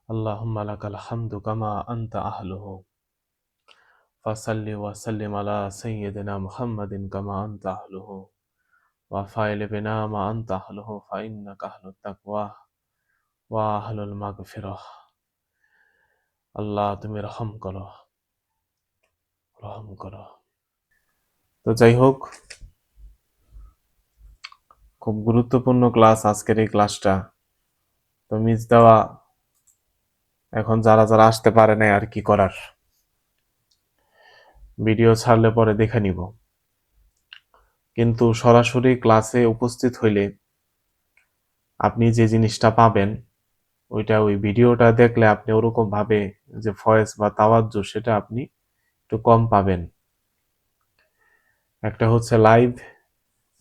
Allahumma lakal hamdu kama anta ahluhu. Fasalli wa sallim ala sayyidina Muhammadin kama anta ahluhu. Wa fa'il bina ma anta ahluhu fa innaka ahlut taqwa wa ahlul maghfirah. আল্লাহ তুমি রহম করো, রহম করো। তো যাই হোক, খুব গুরুত্বপূর্ণ ক্লাস আজকের এই ক্লাসটা। তো মিস দেওয়া এখন যারা যারা আসতে পারে নাই আর কি করার, ভিডিও ছাড়লে পরে দেখে নিব। কিন্তু সরাসরি ক্লাসে উপস্থিত হইলে আপনি যে জিনিসটা পাবেন ওই ভিডিওটা দেখলে আপনি ওরকম ভাবে যে ফয়েজ বা তাওয়াজ্জু সেটা আপনি একটু কম পাবেন। একটা হচ্ছে লাইভ,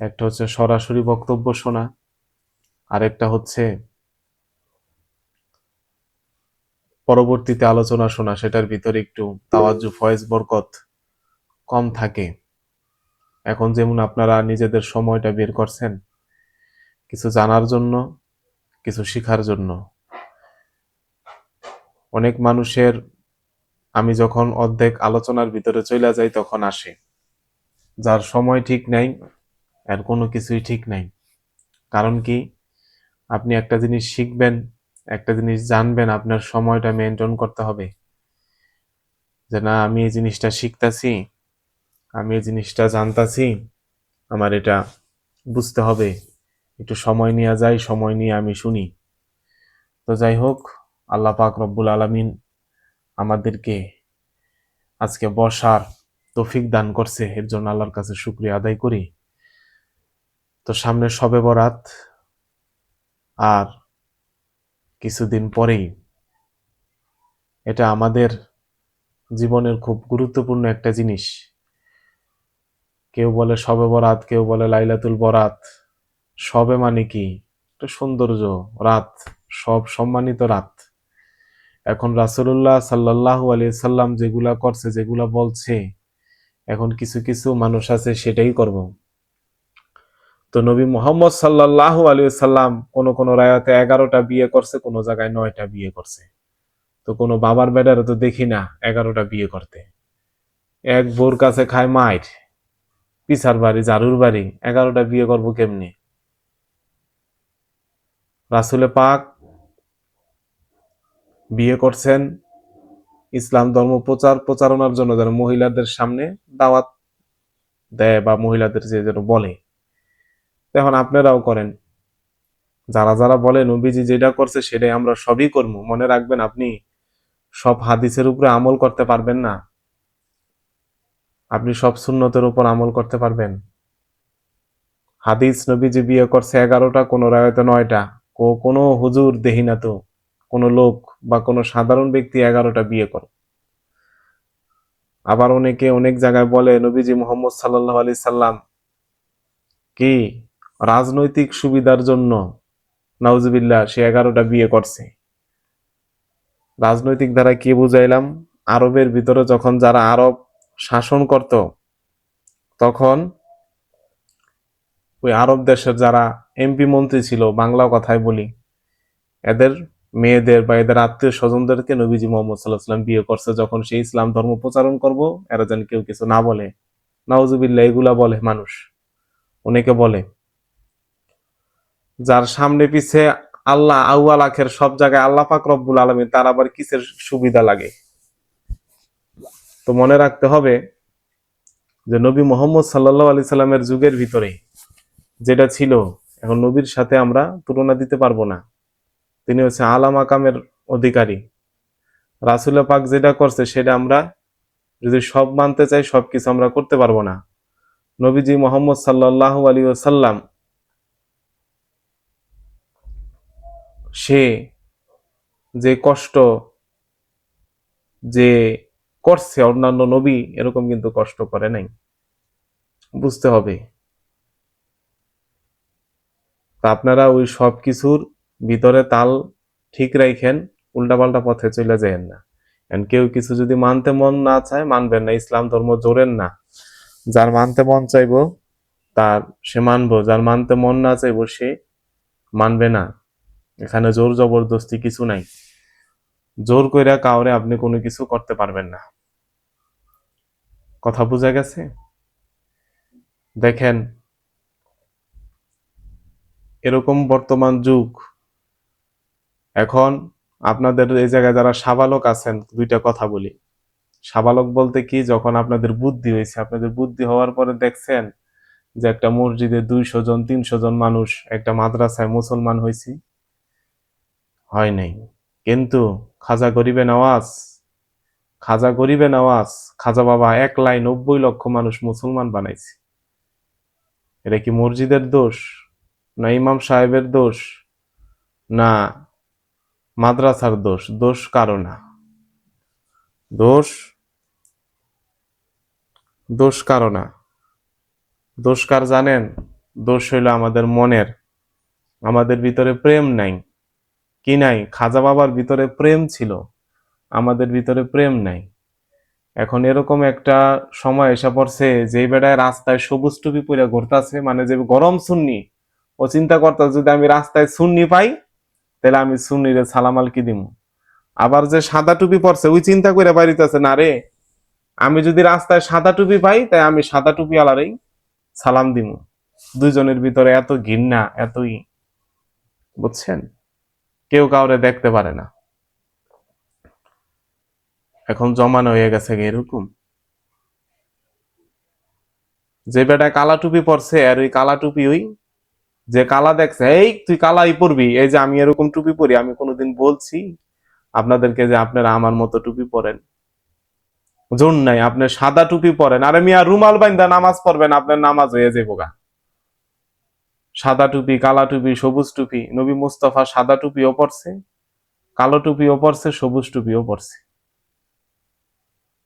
একটা হচ্ছে সরাসরি বক্তব্য শোনা, আর একটা হচ্ছে পরবর্তীতে আলোচনা শোনা, সেটার ভিতরে একটু তাওয়াজ্জু ফয়েজ বরকত কম থাকে। এখন যেমন আপনারা নিজেদের সময়টা বের করছেন কিছু জানার জন্য, কিছু শিখার জন্য। অনেক মানুষের আমি যখন অর্ধেক আলোচনার ভিতরে চলে যাই তখন আসে, যার সময় ঠিক নাই আর কোনো কিছুই ঠিক নাই। কারণ কি, আপনি একটা জিনিস শিখবেন, একটা জিনিস জানবেন, আপনার সময়টা মেনটেন করতে হবে। যে না, আমি এই জিনিসটা শিখতাছি, আমি এই জিনিসটা জানতাছি, আমার এটা বুঝতে হবে, একটু সময় নিয়ে যাই, সময় নিয়ে আমি শুনি। তো যাই হোক, আল্লাহ পাক রব্বুল আলামিন আমাদেরকে আজকে বসার তৌফিক দান করছে, এর জন্য আল্লাহর কাছে শুকরিয়া আদায় করি। তো সামনে শবে বরাত, আর কিছুদিন পরেই। এটা আমাদের জীবনের খুব গুরুত্বপূর্ণ একটা জিনিস। কেউ বলে শবে বরাত, কেউ বলে লাইলাতুল বরাত। শবে মানে কি? একটা সৌন্দর্য, রাত, সব সম্মানিত রাত। এখন রাসূলুল্লাহ সাল্লাল্লাহু আলাইহি সাল্লাম যেগুলা করছে, যেগুলা বলছে, এখন কিছু কিছু মানুষ আছে সেটাই করব। তো নবী মুহাম্মদ সাল্লাল্লাহু আলাইহি সাল্লাম কোন কোন রায়াতে 11টা বিয়ে করছে, কোন জায়গায় 9টা বিয়ে করছে। তো কোনো বাবার বেটারে তো দেখি না 11টা বিয়ে করতে। এক বোর কাছে খায় মাইর, পিছার বাড়ি, ঝাড়ুর বাড়ি, 11টা বিয়ে করবো কেমনি? রাসূলে পাক বিয়ে করছেন ইসলাম ধর্ম প্রচারণার জন্য, যেন মহিলাদের সামনে দাওয়াত দেয় বা মহিলাদের যে যেন বলে। এখন আপনারাও করেন, যারা যারা বলে নবীজি যেটা করছে সেটাই আমরা সবই করবো, মনে রাখবেন আপনি সব হাদিসের উপরে আমল করতে পারবেন না, আপনি সব সুন্নতের উপর আমল করতে পারবেন। হাদিস নবীজি বিয়ে করছে 11টা, কোন রায়তে 9টা। কোনো হুজুর দেখি না তো কোন লোক বা কোনো সাধারণ ব্যক্তি 11টা বিয়ে করে। আবার অনেকে অনেক জায়গায় বলে নবীজি মুহাম্মদ সাল্লাল্লাহু আলাইহি সাল্লাম কি রাজনৈতিক সুবিধার জন্য নাউজুবিল্লাহ সে 11টা বিয়ে করছে। রাজনৈতিক দ্বারা কি বুঝাইলাম? আরবের ভিতরে যখন যারা আরব শাসন করত, তখন ওই আরব দেশের যারা এমপি মন্ত্রী ছিল, বাংলা কথায় বলি, এদের মেয়েদের বা এদের আত্মীয় স্বজনদেরকে নবীজি মুহাম্মদ সাল্লাল্লাহু আলাইহি সাল্লাম বিয়ে করছে, যখন সে ইসলাম ধর্ম প্রচারণ করব, এরা যেন কেউ কিছু না বলে। নাউজুবিল্লাহ, এগুলা বলে মানুষ, অনেকে বলে। যার সামনে পিছে আল্লাহ আউয়াল আখের সব জায়গায় আল্লাহ পাক রব্বুল আলামিন, তার আবার কিসের সুবিধা লাগে? তো মনে রাখতে হবে যে নবী মুহাম্মদ সাল্লাল্লাহু আলাইহি সাল্লামের যুগের ভিতরে যেটা ছিল, এখন নবীর সাথে আমরা তুলনা দিতে পারবো না। তিনি হচ্ছে আলা মাকামের অধিকারী। রাসূল পাক যেটা করছে সেটা আমরা যদি সব মানতে চাই, সবকিছু আমরা করতে পারবো না। নবীজি মুহাম্মদ সাল্লাল্লাহু আলাইহি ওয়াসাল্লাম সে যে কষ্ট যে করছে, অন্যান্য নবী এরকম কিন্তু কষ্ট করে নাই, বুঝতে হবে। তা আপনারা ওই সব কিছুর ভিতরে তাল ঠিক রাখেন, উল্টাপাল্টা পথে চলে যায়েন না। কেউ কিছু যদি মানতে মন না চায়, মানবেন না, ইসলাম ধর্ম জোরেন না। যার মানতে মন চাইবো তার সে মানবো, যার মানতে মন না চাইবো সে মানবে না। এখানে জোর জবরদস্তি কিছু নাই। জোর কইরা কাউরে আপনি কোনো কিছু করতে পারবেন না। কথা বোঝা গেছে? দেখেন, এরকম বর্তমান যুগ। এখন আপনাদের এই জায়গায় যারা সাবালক আছেন, দুইটা কথা বলি। সাবালক বলতে কি, যখন আপনাদের বুদ্ধি হয়েছে, আপনাদের বুদ্ধি হওয়ার পরে দেখছেন যে একটা মসজিদে 200 জন 300 জন মানুষ, একটা মাদ্রাসায় মুসলমান হয়েছি, হয় নাই। কিন্তু খাজা গরিবে নওয়াজ, খাজা গরিবে নওয়াজ, খাজা বাবা 1,90,00,000 মানুষ মুসলমান বানাইছে। এটা কি মসজিদের দোষ, না ইমাম সাহেবের দোষ, না মাদ্রাসার দোষ? দোষ কারো না। দোষ দোষ কারো না। দোষ কার জানেন? দোষ হইল আমাদের মনের। আমাদের ভিতরে প্রেম নাই। কি নাই? খাজা বাবার ভিতরে প্রেম ছিল, আমাদের ভিতরে প্রেম নাই। এখন এরকম একটা সময় এসে পড়ছে, যে বেড়ায় রাস্তায় সবুজ টুপি পরে ঘুরতাছে, মানে যে গরম সুন্নি, ও চিন্তা করতেছে যদি আমি রাস্তায় সুন্নি পাই, তাহলে আমি সুন্নিরে সালামাল কি দিমু। আবার যে সাদা টুপি পরছে, ওই চিন্তা করে বাইরিতেছে, না রে, আমি যদি রাস্তায় সাদা টুপি পাই, তাই আমি সাদা টুপি আলারেই সালাম দিমু। দুইজনের ভিতরে এত ঘৃণা, এতই, বুঝছেন? কেউ কাউরে দেখতে পারে না। এখন জমানো হয়ে গেছে এরকম, যে বেটা কালা টুপি পরছে, আর ওই কালা টুপি, ওই যে কালা দেখছে, এই তুই কালাই পরবি। এই যে আমি এরকম টুপি পরি, আমি কোনোদিন বলছি আপনাদেরকে যে আপনারা আমার মতো টুপি পরেন? জোর নাই, আপনি সাদা টুপি পরেন, আরে মিয়া রুমাল বাইন্দা নামাজ পড়বেন, আপনার নামাজ হয়ে যাবো গা। সাদা টুপি, কালা টুপি, সবুজ টুপি, নবী মুস্তাফা সাদা টুপিও পরছে, কালো টুপিও পরছে, সবুজ টুপিও পরছে।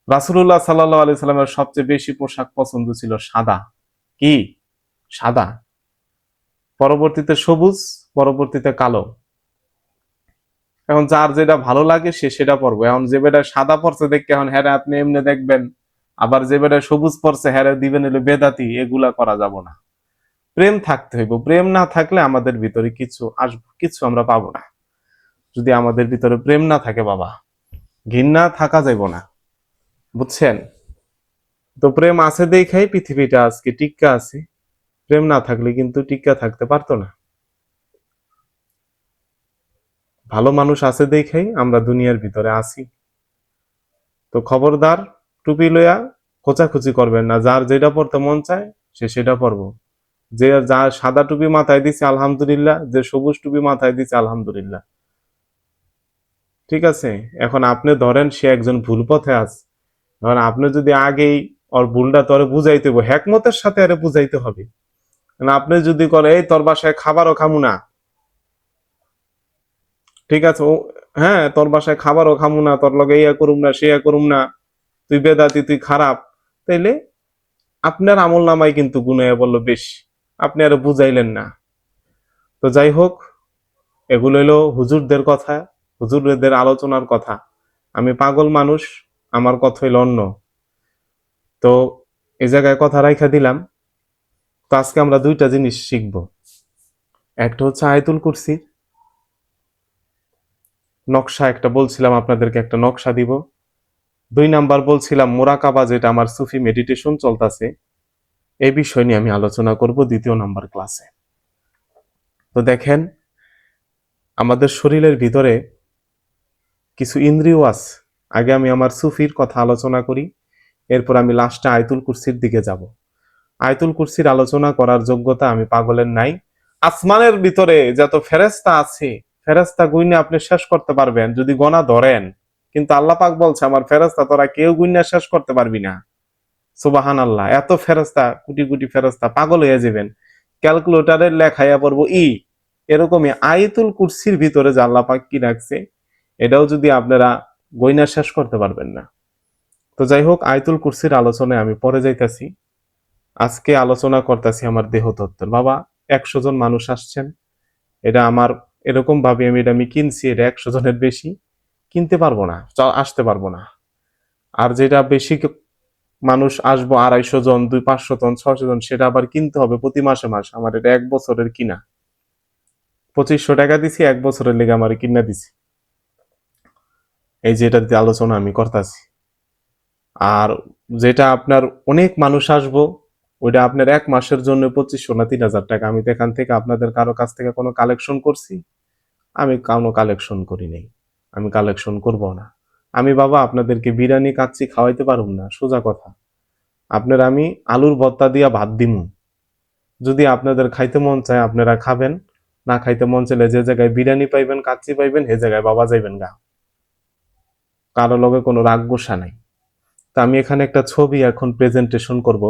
রাসূলুল্লাহ সাল্লাল্লাহু আলাইহি সাল্লামের সবচেয়ে বেশি পোশাক পছন্দ ছিল সাদা। কি? সাদা। পরবর্তীতে সবুজ, পরবর্তীতে কালো। এখন যার যেটা ভালো লাগে সে সেটা পরবো। এখন যে বেটা সাদা পরছে দেখে এখন হ্যাঁ আপনি এমনি দেখবেন, আবার যে বেটা সবুজ পরছে হ্যাঁ দিবেন হলো বেদাতি, এগুলা করা যাব না। প্রেম থাকতে হইব। প্রেম না থাকলে আমাদের ভিতরে কিছু আসবে, কিছু আমরা পাবো না। যদি আমাদের ভিতরে প্রেম না থাকে বাবা, ঘৃণা থাকা যাইব না, বুঝছেন? তো প্রেম আছে দেখাই পৃথিবীটা আজকে টিক্কা আছে। প্রেম না থাকলে কিন্তু টিক্কা থাকতে পারতো না। ভালো মানুষ আছে দেখাই আমরা দুনিয়ার ভিতরে আছি। তো খবরদার, টুপি লইয়া খোঁচাখুচি করবেন না। যার যেটা পড়তে মন চায় সে সেটা পরবো। যে যা সাদা টুপি মাথায় দিচ্ছে আলহামদুলিল্লাহ, যে সবুজ টুপি মাথায় দিচ্ছে আলহামদুলিল্লাহ, ঠিক আছে? এখন আপনি ধরেন সে একজন ভুল পথে আছে, ধরেন আপনি যদি আগেই ওর ভুলটা তোরে বুঝাইতে হবে, হেকমতের সাথে আরে বুঝাইতে হবে। আপনি যদি করে এই তোর বাসায় খাবারও খামু না, ঠিক আছে, ও হ্যাঁ তোর বাসায় খাবারও খামু না, তোর লগে ইয়া করুম না, সে করুম না, তুই বেদাতি, তুই খারাপ, তাইলে আপনার আমল নামায় কিন্তু গুনায়া বললো বেশি, আপনি আরো বুঝাইলেন না। তো যাই হোক, এগুলো হলো হুজুরদের কথা, হুজুরদের আলোচনার কথা। আমি পাগল মানুষ, আমার কথা হইল অন্য। তো এই জায়গায় কথা রাইখা দিলাম। তো আজকে আমরা দুইটা জিনিস শিখব। একটা হচ্ছে আয়াতুল কুরসির নকশা, একটা বলছিলাম আপনাদেরকে একটা নকশা দিব। 2 নাম্বার বলছিলাম মোরাকাবা, যেটা আমার সুফি মেডিটেশন চলতেছে, এই বিষয় নিয়ে আমি আলোচনা করব 2য় নাম্বার ক্লাসে। তো দেখেন, আমাদের শরীরের ভিতরে কিছু ইন্দ্রিয় আছে। আগে আমি আমার সুফির কথা আলোচনা করি, এরপর আমি লাস্টে আয়াতুল কুরসির দিকে যাব। আয়াতুল কুরসির আলোচনা করার যোগ্যতা আমি পাগলের নাই। আসমানের ভিতরে যত ফেরেশতা আছে, ফেরেশতা গুইনা আপনি শেষ করতে পারবেন যদি গোনা ধরেন, কিন্তু আল্লাহ পাক বলছে আমার ফেরেশতা তোরা কেউ গুইনা শেষ করতে পারবি না। সুবহানাল্লাহ, এত ফেরেশতা, কোটি কোটি ফেরেশতা, পাগল হয়ে যাবেন। ক্যালকুলেটরে লেখাইয়া পড়বো এরকমই আয়াতুল কুরসির ভিতরে যে আল্লাহ পাক কি রাখছে, এটাও যদি আপনারা গইনা শেষ করতে পারবেন না। তো যাই হোক, আয়াতুল কুরসির আলোচনায় আমি পরে যাইতাছি। আজকে আলোচনা করতেছি আমার দেহতত্ত্বের। বাবা, 100 জন মানুষ আসছেন, এটা আমার এরকম ভাবে আমি কিনছি, এটা 100 জনের বেশি কিনতে পারবো না, আসতে পারবো না। আর যেটা বেশি মানুষ আসবো, 250 জন, 500 জন, 600 জন, সেটা আবার কিনতে হবে প্রতি মাসে মাস। আমার এটা 1 বছরের কিনা, 2500 টাকা দিছি, 1 বছরের লেগে আমার কিনা দিছি। এই যে এটাতে আলোচনা আমি করতেছি। আর যেটা আপনার অনেক মানুষ আসবো, ওইটা আপনার 1 মাসের জন্য 2500 না 3000 টাকা। আমি তো এখান থেকে আপনাদের কারো কাছ থেকে কোনো কালেকশন করছি? আমি কোনো কালেকশন করি নাই, আমি কালেকশন করব না। আমি বাবা আপনাদেরকে বিরিয়ানি কাচ্চি খাওয়াইতে পারুম না, সোজা কথা। আপনার আমি আলুর ভর্তা দিয়া ভাত দিমু। যদি আপনাদের খাইতে মন চায় আপনারা খাবেন, না খাইতে মন চাইলে যে জায়গায় বিরিয়ানি পাইবেন কাচ্চি পাইবেন সে জায়গায় বাবা যাইবেন গা। কারো লগে কোনো রাগ গোসা নাই। তা আমি এখানে একটা ছবি এখন প্রেজেন্টেশন করব।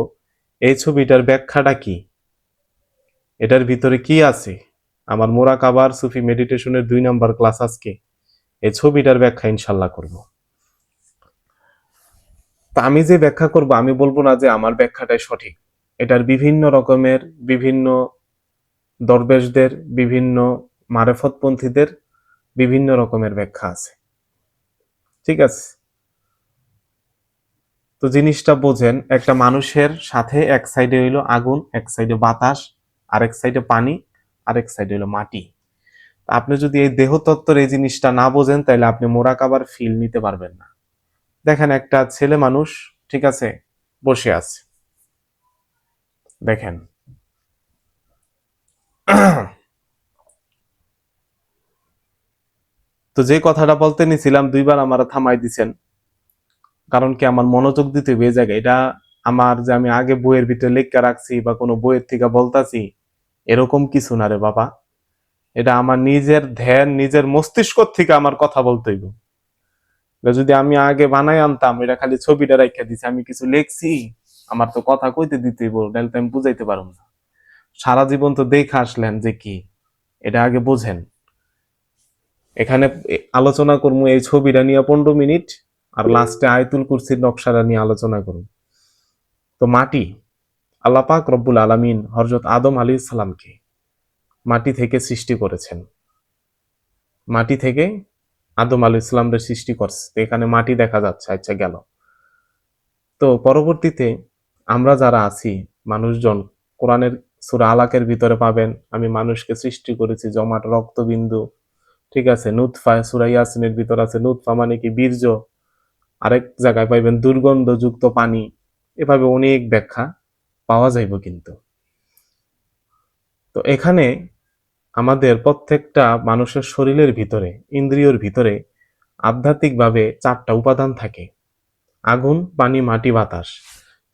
এই ছবিটার ব্যাখ্যাটা কি, এটার ভিতরে কি আছে, আমার মোরাকাবার সুফি মেডিটেশনের 2 নম্বর ক্লাস আজকে এই ছবিটার ব্যাখ্যা ইনশাল্লাহ করব। তা আমি যে ব্যাখ্যা করব আমি বলবো না যে আমার ব্যাখ্যাটাই সঠিক। এটার বিভিন্ন রকমের, বিভিন্ন দরবেশদের, বিভিন্ন মারেফতপন্থীদের বিভিন্ন রকমের ব্যাখ্যা আছে, ঠিক আছে? তো জিনিসটা বোঝেন, একটা মানুষের সাথে এক সাইডে হইলো আগুন, এক সাইডে বাতাস, আরেক সাইডে পানি, আরেক সাইডে হইলো মাটি। আপনি যদি এই দেহতত্ত্বের এই জিনিসটা না বোঝেন তাহলে আপনি মোরাকাবার ফিল নিতে পারবেন না। দেখেন একটা ছেলে মানুষ, ঠিক আছে, বসে আছে, দেখেন। তো যে কথাটা বলতে নিছিলাম 2বার আমার থামাই দিছেন, কারণ কি আমার মনোযোগ দিতে হবে এই জায়গায়। এটা আমার যে আমি আগে বইয়ের ভিতরে লেখা রাখছি বা কোনো বইয়ের থেকে বলতাছি এরকম কিছু না রে বাবা। এটা আমার নিজের ধ্যান, নিজের মস্তিষ্ক থেকে আমার কথা বলতে হইব। যদি আমি আগে বানাই আনতাম, এটা খালি ছবিটা রাখা দিছি, আমি কিছু লিখছি, আমার তো কথা কইতে দিতে হইব, নাহলে তো আমি বুঝাইতে পারবো না। সারা জীবন তো দেখে আসলেন যে কি, এটা আগে বোঝেন। এখানে আলোচনা করবো এই ছবিটা নিয়ে 15 মিনিট, আর লাস্টে আয়াতুল কুরসির নকশাটা নিয়ে আলোচনা করব। তো মাটি, আল্লাহ পাক রব্বুল আলামিন হযরত আদম আলাইহিস সালামকে মাটি থেকে সৃষ্টি করেছেন। মাটি থেকে আদম আলাইহিস সালামের সৃষ্টি করছে, এখানে মাটি দেখা যাচ্ছে, আচ্ছা গেল। তো পরবর্তীতে আমরা যারা আছি মানুষজন, কোরআনের সূরা আলাকের ভিতরে পাবেন আমি মানুষকে সৃষ্টি করেছি জমাট রক্তবিন্দু, ঠিক আছে। নুতফা, সূরা ইয়াসিনের ভিতর আছে নুতফা মানে কি বীর্য, আরেক জায়গায় পাইবেন দুর্গন্ধযুক্ত পানি। এভাবে অনেক ব্যাখ্যা পাওয়া যাইব। কিন্তু তো এখানে আমাদের প্রত্যেকটা মানুষের শরীরের ভিতরে, ইন্দ্রিয়র ভিতরে আধ্যাত্মিকভাবে 4টা উপাদান থাকে: আগুন, পানি, মাটি, বাতাস।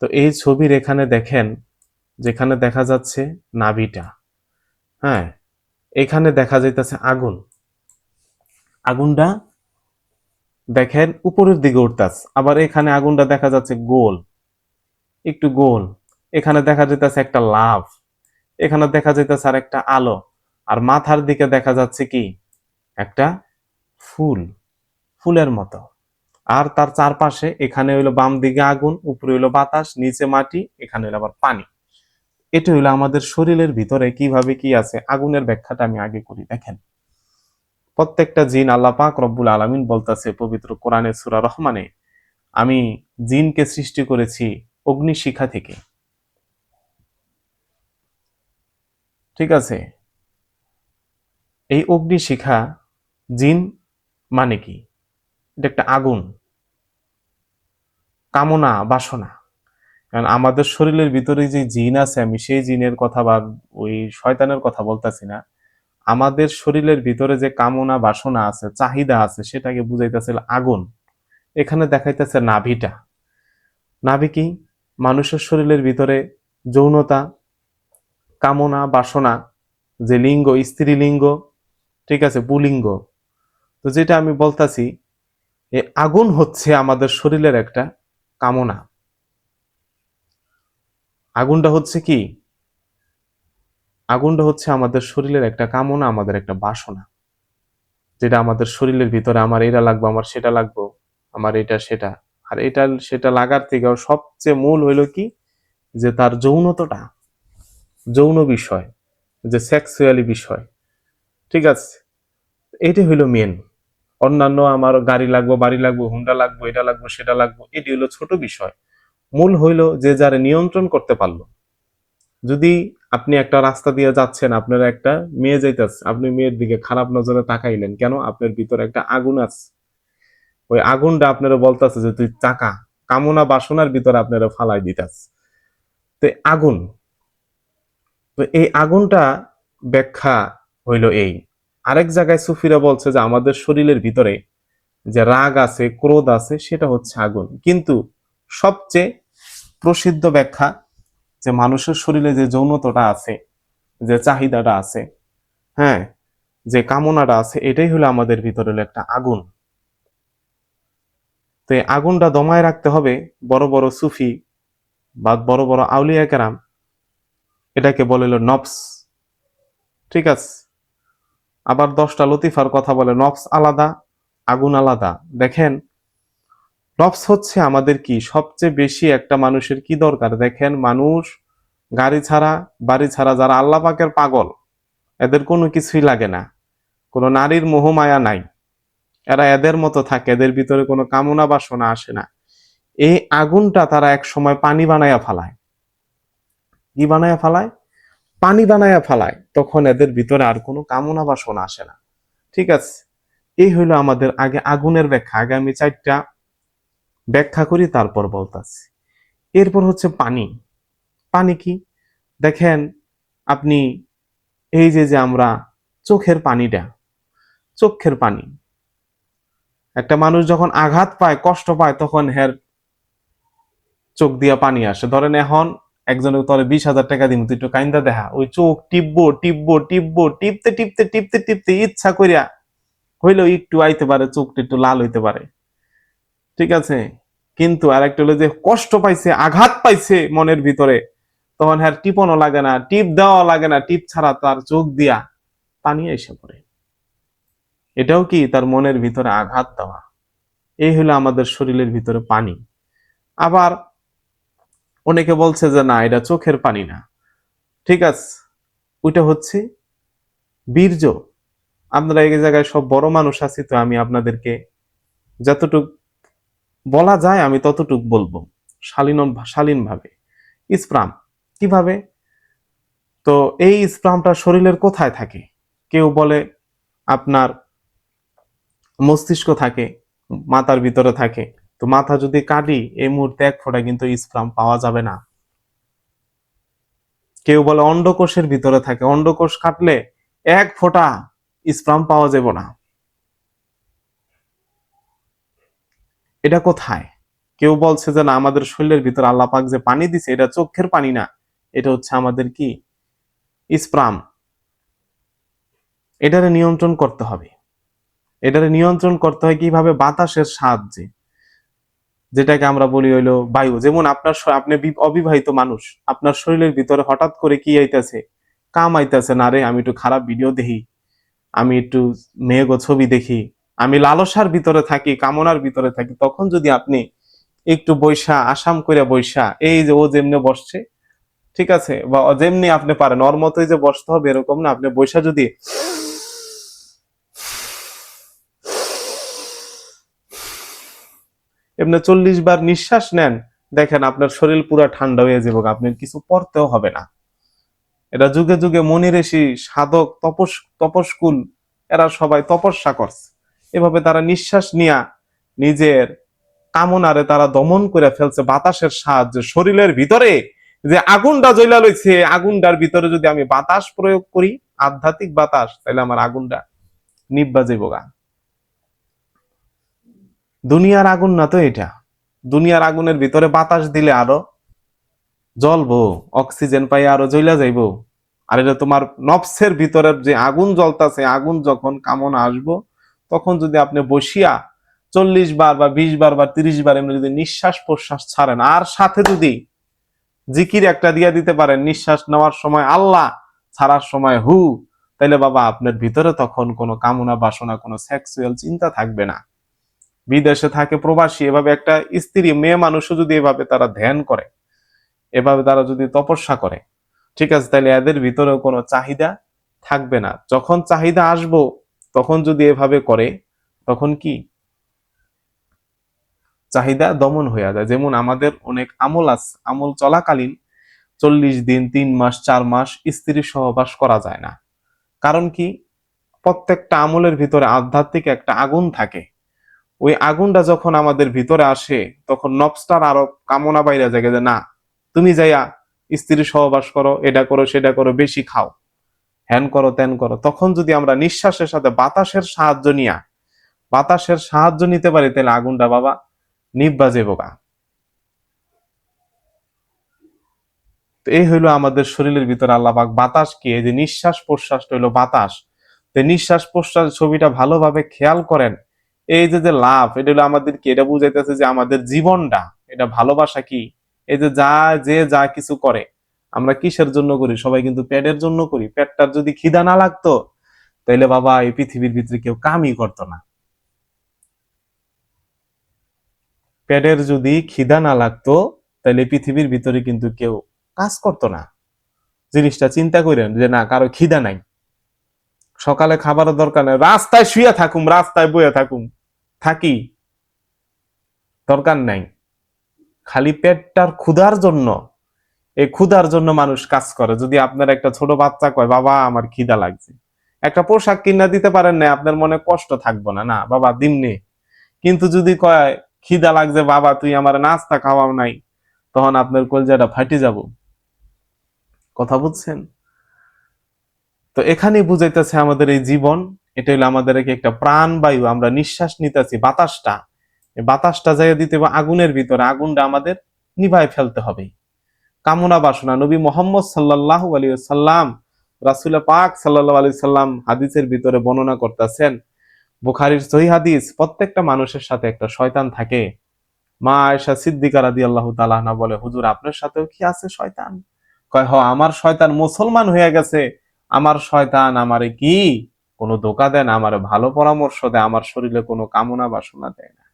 তো এই ছবির এখানে দেখেন, যেখানে দেখা যাচ্ছে নাভিটা, হ্যাঁ, এখানে দেখা যাইতেছে আগুন। আগুনটা দেখেন উপরের দিকে উঠতেছে, আবার এখানে আগুনটা দেখা যাচ্ছে গোল, একটু গোল। এখানে দেখা যাইতেছে একটা লাভ, এখানে দেখা যাইতেছে আর একটা আলো। আর মাথার দিকে দেখা যাচ্ছে কি একটা ফুল, ফুলের মতো। আর তার চারপাশে এখানে হইলো বাম দিকে আগুন, উপরে হইলো বাতাস, নিচে মাটি, এখানে হইলো আবার পানি। এটা হইলো আমাদের শরীরের ভিতরে কিভাবে কি আছে। আগুনের ব্যাখ্যাটা আমি আগে করি। দেখেন, প্রত্যেকটা জিন আল্লাহ পাক রব্বুল আলামিন বলতেছে পবিত্র কোরআনে সূরা রহমানে, আমি জিনকে সৃষ্টি করেছি অগ্নিশিখা থেকে, ঠিক আছে। এই অগ্নিশিখা, জিন মানে কি, এটা একটা আগুন, কামনা, বাসনা। কারণ আমাদের শরীরের ভিতরে যে জিন আছে, আমি সেই জিনের কথা বা ওই শয়তানের কথা বলতেছি না। আমাদের শরীরের ভিতরে যে কামনা বাসনা আছে, চাহিদা আছে, সেটাকে বুঝাইতেছে আগুন। এখানে দেখাইতেছে নাভিটা। নাভি কি, মানুষের শরীরের ভিতরে যৌনতা, কামনা, বাসনা, যে লিঙ্গ, স্ত্রীলিঙ্গ, ঠিক আছে, পুলিঙ্গ। তো যেটা আমি বলতাছি, এই আগুন হচ্ছে আমাদের শরীরের একটা কামনা। আগুনটা হচ্ছে কি, আগুনটা হচ্ছে আমাদের শরীরের একটা কামনা, আমাদের একটা বাসনা, যেটা আমাদের শরীরের ভিতরে আমার এটা লাগবে, আমার সেটা লাগবে, আমার এটা সেটা। আর এটা সেটা লাগার থেকেও সবচেয়ে মূল হইলো কি, যে তার যৌনতাটা, যৌন বিষয়, যে সেক্সুয়ালি বিষয়, ঠিক আছে। এইটা হইলো মেন। অন্যান্য আমার গাড়ি লাগবো, বাড়ি লাগবো, হুন্ডা লাগবো, এটা লাগবো, সেটা লাগবো, এটি হইলো ছোট বিষয়। মূল হইলো যে যারে নিয়ন্ত্রণ করতে পারলো। যদি আপনি একটা রাস্তা দিয়ে যাচ্ছেন, আপনার একটা মেয়ে যাইতেছে, আপনি মেয়ের দিকে খারাপ নজরে তাকাইলেন কেন, আপনার ভিতরে একটা আগুন আছে। ওই আগুনটা আপনারা বলতেছে যে তুই চাকা কামনা বাসনার ভিতরে আপনারা ফালাই দিতাস। তো আগুন, তো এই আগুনটা ব্যাখ্যা হইল এই। আরেক জায়গায় সুফিরা বলছে যে আমাদের শরীরের ভিতরে যে রাগ আছে, ক্রোধ আছে, সেটা হচ্ছে আগুন। কিন্তু সবচেয়ে প্রসিদ্ধ ব্যাখ্যা যে মানুষের শরীরে যে যৌনতাটা আছে, যে চাহিদাটা আছে, হ্যাঁ, যে কামনাটা আছে, এটাই হলো আমাদের ভিতরে হলো একটা আগুন। তো এই আগুনটা দমায় রাখতে হবে। বড় বড় সুফি বা বড় বড় আউলিয়া কেরাম এটাকে বলে হলো নফস। ঠিক আছে। আবার 10টা লতিফার কথা বলে, নফস আলাদা, আগুন আলাদা। দেখেন, নফস হচ্ছে আমাদের কি সবচেয়ে বেশি একটা মানুষের কি দরকার। দেখেন, মানুষ গাড়ি ছাড়া বাড়ি ছাড়া, যারা আল্লাহ পাকের পাগল, এদের কোনো কিছুই লাগে না, কোনো নারীর মোহমায়া নাই, এরা এদের মতো থাকে, এদের ভিতরে কোনো কামনা বাসনা আসে না। এই আগুনটা তারা এক সময় পানি বানায়া ফালায়। কি বানায়া ফালায়? পানি বানায়া ফালায়। তখন এদের ভিতরে আর কোনো কামনা বাসনা আসে না। ঠিক আছে। এই হইলো আমাদের আগে আগুনের ব্যাখ্যা। আগে আমি 4টা ব্যাখ্যা করি, তারপর বলতাছি। এরপর হচ্ছে পানি। পানি কি? দেখেন আপনি, এই যে যে আমরা চোখের পানিটা, চোখের পানি, একটা মানুষ যখন আঘাত পায়, কষ্ট পায়, তখন হের চোখ দিয়া পানি আসে। ধরেন এখন একজনের তোরে 20,000 টাকা দিন, তুই একটু কাইন্দা দেখা, ওই চোখ টিপবো টিপবো টিপবো, টিপতে টিপতে টিপতে টিপতে ইচ্ছা করিয়া হইলেও একটু আইতে পারে, চোখটা একটু লাল হইতে পারে। ঠিক আছে। কিন্তু আরেকটা হলো যে কষ্ট পাইছে, আঘাত পাইছে মনের ভিতরে, তখন হ্যাঁ টিপনও লাগে না, টিপ দেওয়া লাগে না, টিপ ছাড়া তার চোখ দিয়া পানি এসে পড়ে। এটাও কি তার মনের ভিতরে আঘাত দেওয়া। এই হলো আমাদের শরীরের ভিতরে পানি। আবার অনেকে বলছে যে না, এটা চোখের পানি না। ঠিক আছে, ওইটা হচ্ছে বীর্য। আপনারা এই জায়গায় সব বড় মানুষ আছি, তো আমি আপনাদেরকে যতটুক বলা যায় আমি ততটুক বলবো, শালীন ভাবে। স্প্রাম কিভাবে? তো এই স্প্রামটা শরীরের কোথায় থাকে? কেউ বলে আপনার মস্তিষ্ক থাকে, মাথার ভিতরে থাকে। তো মাথা যদি কাটি, এই মুহূর্তে 1 ফোঁটা কিন্তু স্প্রাম পাওয়া যাবে না। কেউ বলে অন্ডকোষের ভিতরে থাকে, অন্ডকোষ কাটলে 1 ফোঁটা স্প্রাম পাওয়া যাবে না। এটা কোথায়? কেউ বলছে যে না, আমাদের শরীরের ভিতরে আল্লাহ পাক যে পানি দিছে, এটা চোখের পানি না, এটা হচ্ছে আমাদের কি স্প্রাম। এটারে নিয়ন্ত্রণ করতে হবে। এটারে নিয়ন্ত্রণ করতে হয় কিভাবে? বাতাসের সাহায্যে, যেটাকে আমরা বলি হইলো বায়ু। যেমন আপনি অবিবাহিত মানুষ, আপনার শরীরের ভিতরে হঠাৎ করে কি আইতাছে? কাম আইতাছে, না রে আমি একটু খারাপ ভিডিও দেখি, আমি একটু মেয়েগো ছবি দেখি, আমি লালসার ভিতরে থাকি, কামনার ভিতরে থাকি। তখন যদি আপনি একটু বৈশা, আসাম করে বৈশা, এই যে ও যেমনি বসছে, ঠিক আছে, বা যেমনি আপনি পারেন ওর মতোই যে বসতে হবে এরকম না, আপনি বৈশা যদি এমনি 40 বার নিঃশ্বাস নেন, দেখেন আপনার শরীর পুরো ঠান্ডা হয়ে যাবে, আপনার কিছু পড়তেও হবে না। এটা যুগে যুগে মুনি ঋষি, সাধক, তপস্কুল, এরা সবাই তপস্যা করছে। এভাবে তারা নিঃশ্বাস নিয়া নিজের কামনারে তারা দমন করে ফেলছে বাতাসের সাহায্যে। শরীরের ভিতরে যে আগুনটা জ্বলা লইছে, আগুনটার ভিতরে যদি আমি বাতাস প্রয়োগ করি, আধ্যাত্মিক বাতাস, তাহলে আমার আগুনটা নিব্বা যাইব গা। দুনিয়ার আগুন না তো এটা। দুনিয়ার আগুনের ভিতরে বাতাস দিলে আরো জ্বলবো, অক্সিজেন পাই আরো জ্বলা যাইবো। আর এটা তোমার নফসের ভিতরের যে আগুন জ্বলতাছে, আগুন যখন কামনা আসবো, তখন যদি আপনি বসিয়া 40 বার বা 20 বার বা 30 বার এমনি যদি নিঃশ্বাস প্রশ্বাস ছাড়েন, আর সাথে যদি জিকির একটা দিয়া দিতে পারেন, নিঃশ্বাস নেওয়ার সময় আল্লাহ, ছাড়ার সময় হু, তাইলে বাবা আপনার ভিতরে তখন কোনো কামনা বাসনা, কোনো সেক্সুয়াল চিন্তা থাকবে না। বিদেশে থাকে প্রবাসী, এভাবে একটা স্ত্রী, মেয়ে মানুষও যদি এভাবে তারা ধ্যান করে, এভাবে তারা যদি তপস্যা করে, ঠিক আছে, তাহলে এদের ভিতরেও কোনো চাহিদা থাকবে না। যখন চাহিদা আসবো, তখন যদি এভাবে করে, তখন কি চাহিদা দমন হয়ে যায়। যেমন আমাদের অনেক আমল আছে, আমল চলাকালীন 40 দিন, 3 মাস, 4 মাস স্ত্রী সহবাস করা যায় না। কারণ কি? প্রত্যেকটা আমলের ভিতরে আধ্যাত্মিক একটা আগুন থাকে। ওই আগুনটা যখন আমাদের ভিতরে আসে তখন নবসটার আরো কামনা বাইরে জাগে যে না, তুমি যাইয়া স্ত্রী সহবাস করো, এটা করো সেটা করো, বেশি খাও, হ্যান করো ত্যান করো। তখন যদি আমরা নিঃশ্বাসের সাথে বাতাসের সাহায্য নিতে পারি, তাহলে আগুনটা বাবা নিব্বা যাবো গা। তো এই হইলো আমাদের শরীরের ভিতরে আল্লাহ পাক বাতাস কি, এই যে নিঃশ্বাস প্রশ্বাসটা হইলো বাতাস। তো নিঃশ্বাস প্রশ্বাস ছবিটা ভালোভাবে খেয়াল করেন। এই যে যে লাভ, এটা হলো আমাদের কি, এটা বুঝাইতেছে যে আমাদের জীবনটা, এটা ভালোবাসা কি। এই যে যা কিছু করে আমরা কিসের জন্য করি? সবাই কিন্তু পেটের জন্য করি। পেটটার যদি খিদা না লাগতো, তাইলে বাবা এই পৃথিবীর ভিতরে কেউ কামই করতো না। পেটের যদি খিদা না লাগতো, তাহলে পৃথিবীর ভিতরে কিন্তু কেউ কাজ করতো না। জিনিসটা চিন্তা করেন যে না, কারো খিদা নাই, সকালে খাবারের দরকার নেই, রাস্তায় শুয়ে থাকুম, রাস্তায় বয়ে থাকুম, থাকি, দরকার নাই। খালি পেটটার ক্ষুধার জন্য, এই ক্ষুধার জন্য মানুষ কাজ করে। যদি আপনার একটা ছোট বাচ্চা কয় বাবা আমার খিদা লাগছে, একটা পোশাক কিনা দিতে পারেন না, আপনার মনে কষ্ট থাকবো না, না বাবা দিমনে। কিন্তু যদি কয় খিদা লাগছে বাবা তুই আমার নাস্তা খাওয়াও নাই, তখন আপনার কলজাটা ফাটে যাব। কথা বুঝছেন? তো এখানেই বুঝাইতেছে আমাদের এই জীবন, এটা হলো আমাদের একটা প্রাণবায়ু, আমরা নিঃশ্বাস নিতেছি বাতাসটা, এই বাতাসটা যাইয়া দিতে হবে আগুনের ভিতরে, আগুনটা আমাদের নিভায় ফেলতে হবে। কামনা বাসনা, নবী মোহাম্মদ সাল্লাল্লাহু আলাইহি সাল্লাম, রাসূল পাক সাল্লাল্লাহু আলাইহি সাল্লাম হাদিসের ভিতরে বর্ণনা করতেছেন, বুখারীর সহিহ হাদিস, প্রত্যেকটা মানুষের সাথে একটা শয়তান থাকে। মা আয়েশা সিদ্দিকা রাদিয়াল্লাহু তাআলা আনহা বলে, হুজুর আপনার সাথেও কি আছে শয়তান? কয় হ, আমার শয়তান মুসলমান হয়ে গেছে, আমার শয়তান আমারে কি কোনো ধোঁকা দেয় না, আমার ভালো পরামর্শ দেয়, আমার শরীরে কোনো কামনা বাসনা দেয় না।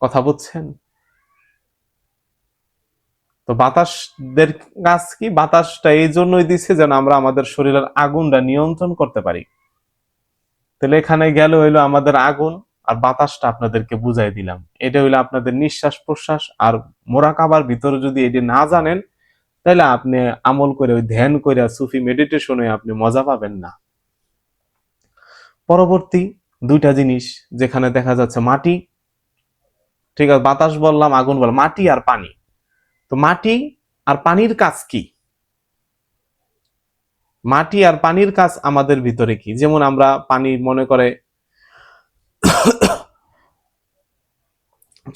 কথা বুঝছেন? তো বাতাসদের কাজ কি? বাতাসটা এই জন্যই দিচ্ছে যেন আমরা আমাদের শরীরের আগুনটা নিয়ন্ত্রণ করতে পারি। তাহলে এখানে গেল হইলো আমাদের আগুন, আর বাতাসটা আপনাদেরকে বুঝাই দিলাম। এটা হইলো আপনাদের নিঃশ্বাস প্রশ্বাস। আর মোরাকাবার ভিতরে যদি এটি না জানেন, তাহলে আপনি আমল করে, ওই ধ্যান করে, সুফি মেডিটেশনে আপনি মজা পাবেন না। পরবর্তী দুইটা জিনিস যেখানে দেখা যাচ্ছে মাটি, ঠিক আছে, বাতাস বললাম, আগুন বললাম, মাটি আর পানি। তো মাটি আর পানির কাজ কি? মাটি আর পানির কাজ আমাদের ভিতরে কি? যেমন আমরা পানি মনে করে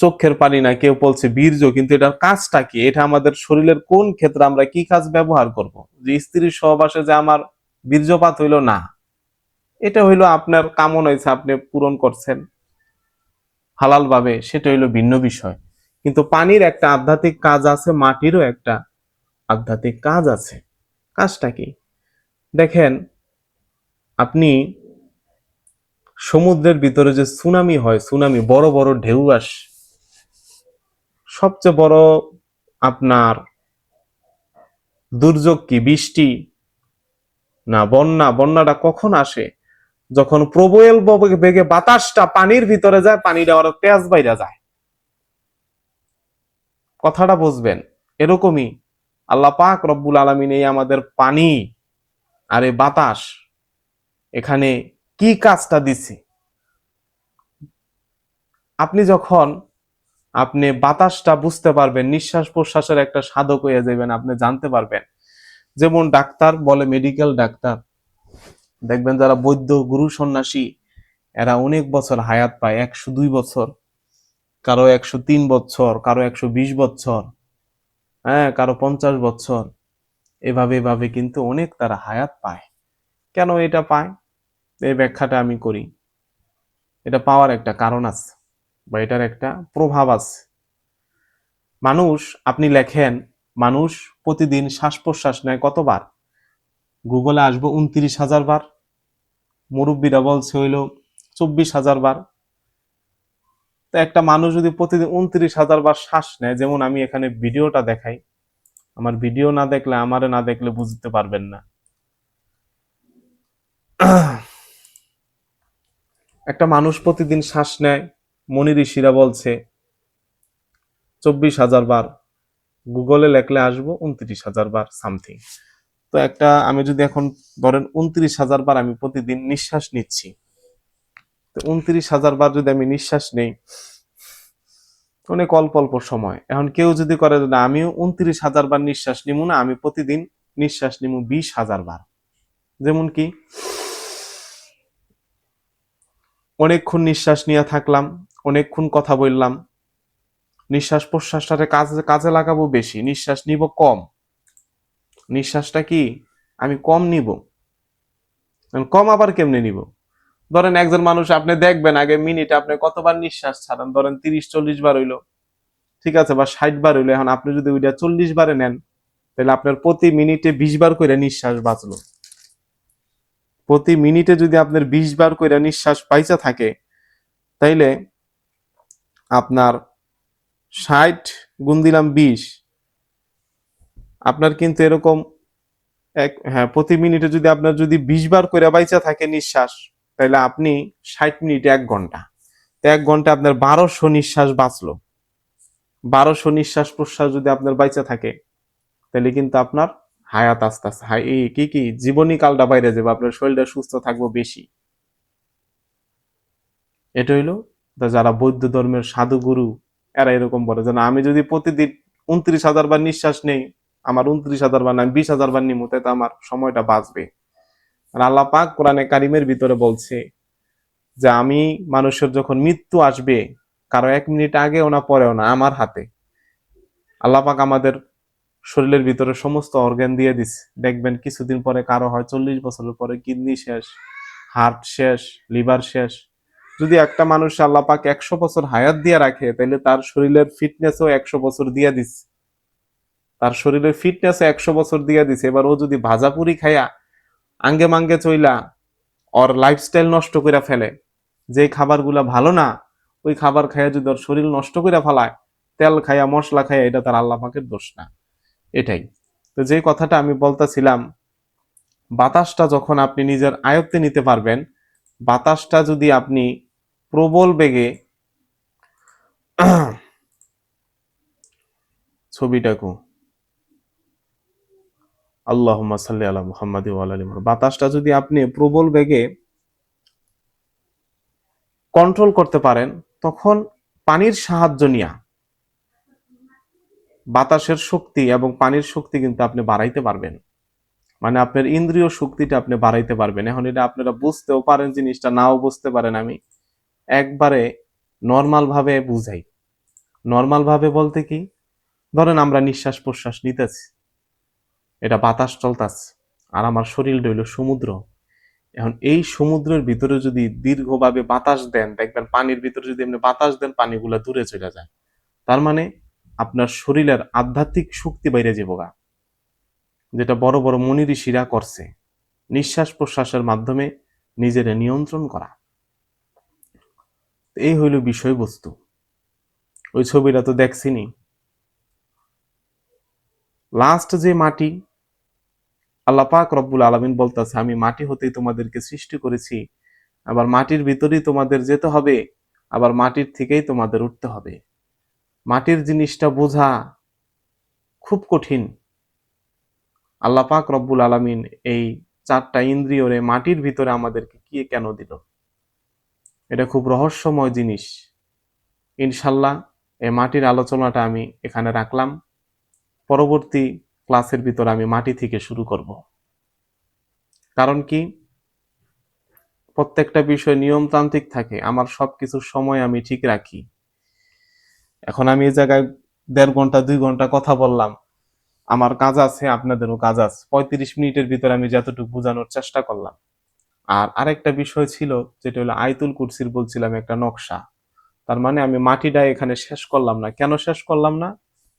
চোখের পানি না, কেউ বলছে বীর্য, কিন্তু এটার কাজটা কি? এটা আমাদের শরীরের কোন ক্ষেত্রে আমরা কি কাজ ব্যবহার করব? যে স্ত্রীর সহবাসে যে আমার বীর্যপাত হইলো না, এটা হইলো আপনার কামনা হয়েছে, আপনি পূরণ করছেন হালাল ভাবে, সেটা হইলো ভিন্ন বিষয়। কিন্তু পানির একটা আধ্যাত্মিক কাজ আছে, মাটিরও একটা আধ্যাত্মিক কাজ আছে। কাজটা কি? দেখেন, আপনি সমুদ্রের ভিতরে যে সুনামি হয়, সুনামি, বড় বড় ঢেউ আসে, সবচেয়ে বড় আপনার দুর্যোগ কি? বৃষ্টি না বন্যা? বন্যাটা কখন আসে? যখন প্রবল বেগে বাতাসটা পানির ভিতরে যায়, পানিটা আরো তেজ বাইরা যায়। কথাটা বুঝবেন। এরকমই আল্লাহ পাক রব্বুল আলামিন এই আমাদের পানি আর এই বাতাস, এখানে কি কাজটা দিছে? আপনি যখন আপনি বাতাসটা বুঝতে পারবেন, নিঃশ্বাস প্রশ্বাসের একটা সাধক হয়ে যাবেন, আপনি জানতে পারবেন। যেমন ডাক্তার বলে, মেডিকেল ডাক্তার দেখবেন যারা বৈদ্য গুরু সন্ন্যাসী, এরা অনেক বছর হায়াত পায়, 102 বছর, কারো 103 বছর, কারো 120 বছর, হ্যাঁ, কারো 50 বছর। এভাবে এভাবে কিন্তু অনেক তারা হায়াত পায়। কেন এটা পায়? এই ব্যাখ্যাটা আমি করি। এটা পাওয়ার একটা কারণ আছে, বা এটার একটা প্রভাব আছে। মানুষ, আপনি লেখেন, মানুষ প্রতিদিন শ্বাস প্রশ্বাস নেয় কতবার? গুগলে আসবো 29,000 বার। মুরব্বীরা বলছে হইল 24,000 বার। তো একটা মানুষ যদি প্রতিদিন 29,000 বার শ্বাস নেয়, যেমন আমি এখানে ভিডিওটা দেখাই, আমার ভিডিও না দেখলে, আমারে না দেখলে বুঝতে পারবেন না। একটা মানুষ প্রতিদিন শ্বাস নেয়, মনি ঋষিরা বলছে 24,000 বার। গুগলে লেখলে আসবো 29,000 বার সামথিং। তো একটা, আমি যদি এখন ধরেন 29,000 বার আমি প্রতিদিন নিঃশ্বাস নিচ্ছি, তো 29,000 বার যদি আমি নিঃশ্বাস নেই, অনেক অল্প অল্প সময়। এখন কেউ যদি করে না আমিও 29,000 বার নিঃশ্বাস নিব না, আমি প্রতিদিন নিঃশ্বাস নিব 20,000 বার। যেমন কি অনেকক্ষণ নিঃশ্বাস নিয়ে থাকলাম, অনেকক্ষণ কথা বললাম, নিঃশ্বাস প্রশ্বাসটারে কাজে কাজে লাগাবো বেশি, নিঃশ্বাস নিব কম। নিঃশ্বাসটা কি আমি কম নিব। কম আবার কেমনে নিব? ধরেন একজন মানুষ আপনি দেখবেন আগে মিনিটে আপনি কতবার নিঃশ্বাস ছাড়েন, ধরেন 30-40 বার হইলো, ঠিক আছে, বা 60 বার হইলো। এখন আপনি যদি ওইটা 40 বারে নেন, তাহলে আপনার প্রতি মিনিটে 20 বার করে নিঃশ্বাস বাঁচলো। প্রতি মিনিটে যদি আপনার 20 বার করে নিঃশ্বাস পাইচা থাকে, তাইলে আপনার 60 গুণ দিলাম 20, আপনার কিন্তু এরকম প্রতি মিনিটে যদি আপনার যদি 20 বার করে বাইচা থাকে নিঃশ্বাস, তাহলে আপনি 60 মিনিটে 1 ঘন্টা, 1 ঘন্টা আপনার 1200 নিঃশ্বাস বাঁচলো। 1200 নিঃশ্বাস প্রশ্বাস যদি আপনার বাইচা থাকে, তাহলে কিন্তু আপনার হায়াত আস্তে আস্তে কি জীবনী কালটা বাইরে যাবে, আপনার শরীরটা সুস্থ থাকবে বেশি। এটা হইলো যারা বৌদ্ধ ধর্মের সাধু গুরু, এরা এরকম বলে যে না আমি যদি প্রতিদিন 29,000 বার নিঃশ্বাস নেই, আমার 29,000 বার না, আমি 20,000 বার নিমু, তাতে আমার সময়টা বাঁচবে। আর আল্লাহ পাক কোরআনে কারিমের ভিতরে বলছে যে আমি মানুষের যখন মৃত্যু আসবে, কারো 1 মিনিট আগেও না পরেও না, আমার হাতে আল্লাহ পাক আমাদের শরীরের ভিতরে সমস্ত অর্গান দিয়ে দিচ্ছে। দেখবেন কিছুদিন পরে কারো হয় 40 বছরের পরে কিডনি শেষ, হার্ট শেষ, লিভার শেষ। যদি একটা মানুষ আল্লাহ পাক 100 বছর হায়াত দিয়ে রাখে, তাহলে তার শরীরের ফিটনেসও 100 বছর দিয়ে দিচ্ছে। তার শরীরের ফিটনেসও 100 বছর দিয়ে দিচ্ছে। এবার ও যদি ভাজাপুরি খায়া আঙ্গে মাঙ্গে চইলা ওর লাইফস্টাইল নষ্ট করে ফেলে, যে খাবারগুলা ভালো না, ওই খাবার খাইয়া যদি ওর শরীর নষ্ট করে ফেলায়, তেল খাইয়া মশলা খাইয়া, এটা তার আল্লাহ পাকের দোষ না। এটাই তো যে কথাটা আমি বলতেছিলাম, বাতাসটা যখন আপনি নিজের আয়ত্তে নিতে পারবেন, বাতাসটা যদি আপনি প্রবল বেগে ছবিটাকু আল্লাহুম্মা সাল্লি আলা মুহাম্মাদি ওয়া আলা আলি মুহাম্মাদ, বাতাসটা যদি আপনি প্রবল বেগে কন্ট্রোল করতে পারেন, তখন পানির সাহায্য নিয়া বাতাসের শক্তি এবং পানির শক্তি কিন্তু আপনি বাড়াইতে পারবেন। মানে আপনার ইন্দ্রিয় শক্তিটা আপনি বাড়াইতে পারবেন। এখন এটা আপনারা বুঝতেও পারেন, জিনিসটা নাও বুঝতে পারেন। আমি একবারে নর্মাল ভাবে বুঝাই। নর্মাল ভাবে বলতে কি, ধরেন আমরা নিঃশ্বাস প্রশ্বাস নিতেছি, এটা বাতাস চলতেছে, আর আমার শরীরটা হইল সমুদ্র। এখন এই সমুদ্রের ভিতরে যদি দীর্ঘভাবে বাতাস দেন, দেখবেন পানির ভিতরে যদি আপনি বাতাস দেন, পানিগুলা দূরে চলে যায়। তার মানে আপনার শরীরের আধ্যাত্মিক শক্তি বাইরে যাবো গা, যেটা বড় বড় মুনি ঋষিরা করছে, নিঃশ্বাস প্রশ্বাসের মাধ্যমে নিজের নিয়ন্ত্রণ করা। এই হইল বিষয়বস্তু। ওই ছবিটা তো দেখছিনি, লাস্ট যে মাটি, আল্লাহ পাক রব্বুল আলামিন বলতেছে আমি মাটি হতেই তোমাদেরকে সৃষ্টি করেছি, আবার মাটির ভিতরেই তোমাদের যেতে হবে, আবার মাটির থেকেই তোমাদের উঠতে হবে। মাটির জিনিসটা বোঝা খুব কঠিন। আল্লাহ পাক রব্বুল আলামিন এই 4টা ইন্দ্রিয়রে মাটির ভিতরে আমাদেরকে কি কেন দিল, এটা খুব রহস্যময় জিনিস। ইনশাল্লাহ এই মাটির আলোচনাটা আমি এখানে রাখলাম। পরবর্তী ক্লাসের ভিতরে আমি মাটি থেকে শুরু করব। কারণ কি, প্রত্যেকটা বিষয় নিয়মতান্ত্রিক থাকে, আমার সবকিছুর সময় আমি ঠিক রাখি। এখন আমি এই জায়গায় 1.5 ঘন্টা 2 ঘন্টা কথা বললাম, আমার কাজ আছে, আপনাদেরও কাজ আছে। 35 মিনিটের ভিতরে আমি যতটুকু বোঝানোর চেষ্টা করলাম। আর আরেকটা বিষয় ছিল, যেটা হলো আয়াতুল কুরসির বলছিলাম একটা নকশা। তার মানে আমি মাটিটা এখানে শেষ করলাম না। কেন শেষ করলাম না,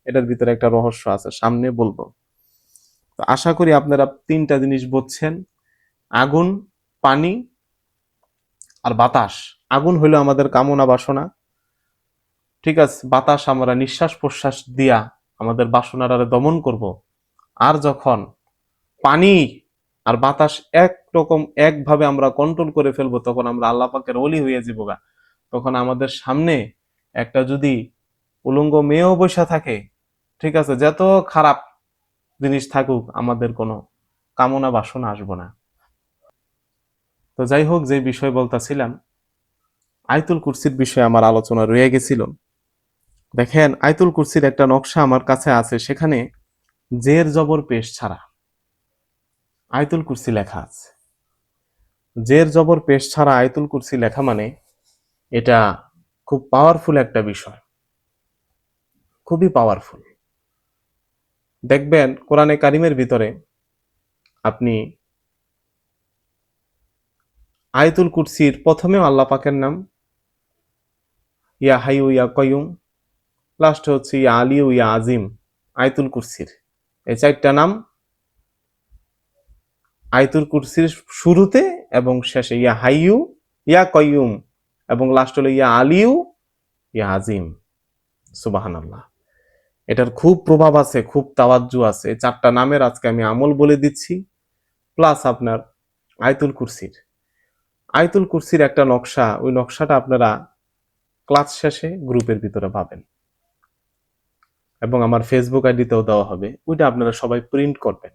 এটার ভিতরে একটা রহস্য আছে, সামনে বলবো। তো আশা করি আপনারা 3টা জিনিস বুঝছেন, আগুন, পানি আর বাতাস। আগুন হইলো আমাদের কামনা বাসনা, ঠিক আছে। বাতাস আমরা নিঃশ্বাস প্রশ্বাস দিয়া আমাদের বাসনাটারে দমন করব। আর যখন পানি আর বাতাস একরকম একভাবে আমরা কন্ট্রোল করে ফেলবো, তখন আমরা আল্লাহ পাকের ওলি হয়ে যাবো গা। তখন আমাদের সামনে একটা যদি উলঙ্গ মেয়েও বসে থাকে, ঠিক আছে, যত খারাপ জিনিস থাকুক, আমাদের কোনো কামনা বাসনা আসবো না। তো যাই হোক, যে বিষয় বলতেছিলাম, আয়াতুল কুরসির বিষয়ে আমার আলোচনা রয়ে গেছিল। দেখেন, আয়াতুল কুরসির একটা নকশা আমার কাছে আছে, সেখানে জের জবর পেশ ছাড়া আয়াতুল কুরসি লেখা আছে। জের জবর পেশ ছাড়া আয়াতুল কুরসি লেখা মানে এটা খুব পাওয়ারফুল একটা বিষয়, খুবই পাওয়ারফুল। দেখবেন কোরআনে কারিমের ভিতরে আপনি আয়াতুল কুরসির প্রথমেও আল্লাহ পাকের নাম ইয়া হাইয়ু ইয়া কয়ুম, লাস্ট হচ্ছে ইয়া আলিউ ইয়া আজিম। আয়াতুল কুরসির এই চারটা নাম আয়াতুল কুরসির শুরুতে এবং শেষে, ইয়া হাইয়ু, ইয়া কয়ুম এবং লাস্ট হলো ইয়া আলিউ ইয়া আজিম। সুবহানাল্লাহ। এটার খুব প্রভাব আছে, খুব তাওয়াজ্জু আছে। এই চারটা নামের আজকে আমি আমল বলে দিচ্ছি, প্লাস আপনার আয়াতুল কুরসির একটা নকশা, ওই নকশাটা আপনারা ক্লাস শেষে গ্রুপের ভিতরে পাবেন এবং আমার ফেসবুক আইডিতেও দেওয়া হবে। ওইটা আপনারা সবাই প্রিন্ট করবেন,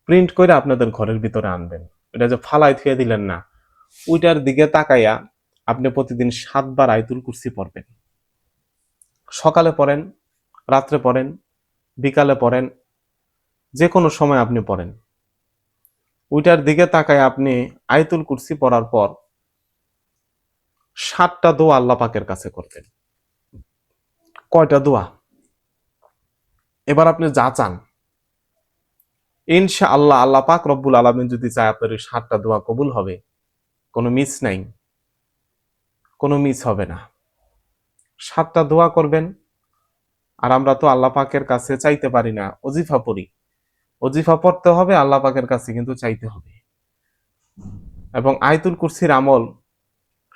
প্রিন্ট করে আপনাদের ঘরের ভিতরে আনবেন। এটা যে ফালায় থুয়ে দিলেন না, ওইটার দিকে তাকাইয়া আপনি প্রতিদিন 7 বার আয়াতুল কুরসি পড়বেন। সকালে পড়েন, রাত্রে পড়েন, বিকালে পড়েন, যে কোনো সময় আপনি পড়েন। ওইটার দিকে তাকায় আপনি আয়াতুল কুরসি পড়ার পর 7টা দোয়া আল্লাহ পাকের কাছে করবেন। কয়টা দোয়া? এবার আপনি যা চান ইনশাআল্লাহ আল্লাহ পাক রব্বুল আলামিন যদি চায় আপনার ওই 7টা দোয়া কবুল হবে। কোনো মিস নাই, কোনো মিস হবে না। 7টা দোয়া করবেন। আর আমরা তো আল্লাহ পাকের কাছে চাইতে পারি না, ওজিফা পড়ি। ওজিফা পড়তে হবে, আল্লাহ পাকের কাছে কিন্তু চাইতে হবে। এবং আয়াতুল কুরসির আমল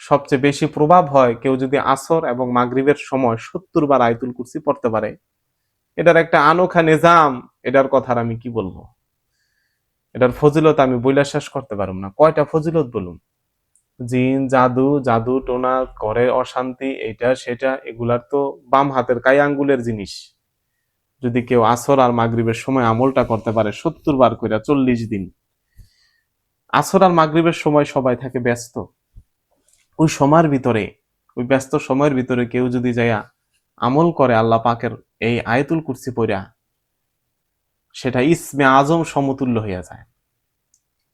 সবচেয়ে বেশি প্রভাব হয় কেউ যদি আসর এবং মাগরিবের সময় 70 বার আয়াতুল কুরসি পড়তে পারে। এটার একটা আনোখা নিজাম, এটার কথা আর আমি কি বলবো। এটার ফজিলত আমি বইলা শেষ করতে পারব না। কয়টা ফজিলত বলুন? জিন, জাদু, জাদু টোনা, ঘরে অশান্তি, এটা সেটা, এগুলার তো বাম হাতের কাই আঙ্গুলের জিনিস। যদি কেউ আসর আর মাগরিবের সময় আমলটা করতে পারে 70 বার কইরা 40 দিন। আসর আর মাগরিবের সময় সবাই থাকে ব্যস্ত। ওই সময়ের ভিতরে, ওই ব্যস্ত সময়ের ভিতরে কেউ যদি যাইয়া আমল করে আল্লাহ পাকের এই আয়াতুল কুরসি পড়া, সেটা ইসমে আজম সমতুল্য হইয়া যায়।